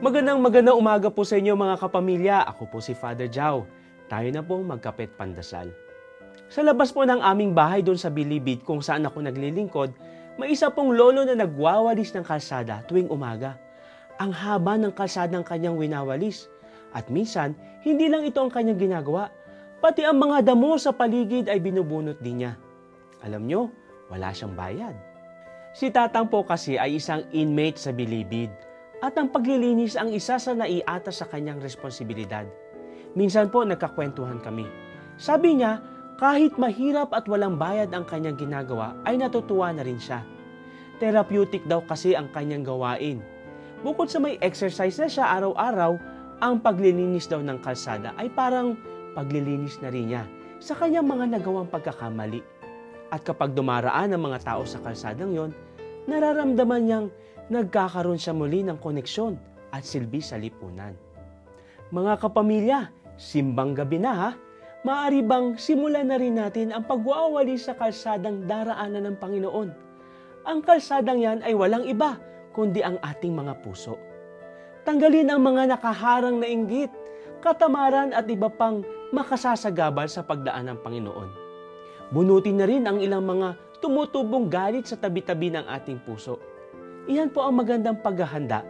Magandang umaga po sa inyo mga kapamilya. Ako po si Father Jao. Tayo na pong magkapit pandasal. Sa labas po ng aming bahay doon sa Bilibid kung saan ako naglilingkod, may isa pong lolo na nagwawalis ng kalsada tuwing umaga. Ang haba ng kalsadang kanyang winawalis. At minsan, hindi lang ito ang kanyang ginagawa. Pati ang mga damo sa paligid ay binubunot din niya. Alam nyo, wala siyang bayad. Si Tatang po kasi ay isang inmate sa Bilibid. At ang paglilinis ang isa sa naiatas sa kanyang responsibilidad. Minsan po nagkakwentuhan kami. Sabi niya, kahit mahirap at walang bayad ang kanyang ginagawa, ay natutuwa na rin siya. Therapeutic daw kasi ang kanyang gawain. Bukod sa may exercise na siya araw-araw, ang paglilinis daw ng kalsada ay parang paglilinis na rin niya sa kanyang mga nagawang pagkakamali. At kapag dumaraan ang mga tao sa kalsadang yon, nararamdaman niyang nagkakaroon siya muli ng koneksyon at silbi sa lipunan. Mga kapamilya, simbang gabi na ha, maaari bang simulan na rin natin ang pagwawali sa kalsadang daraanan ng Panginoon? Ang kalsadang yan ay walang iba kundi ang ating mga puso. Tanggalin ang mga nakaharang na inggit, katamaran at iba pang makasasagabal sa pagdaan ng Panginoon. Bunutin na rin ang ilang mga tumutubong galit sa tabi-tabi ng ating puso. Iyan po ang magandang paghahanda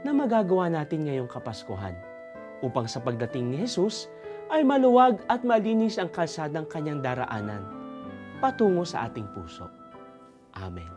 na magagawa natin ngayong Kapaskuhan upang sa pagdating ni Jesus ay maluwag at malinis ang kalsadang kanyang daraanan patungo sa ating puso. Amen.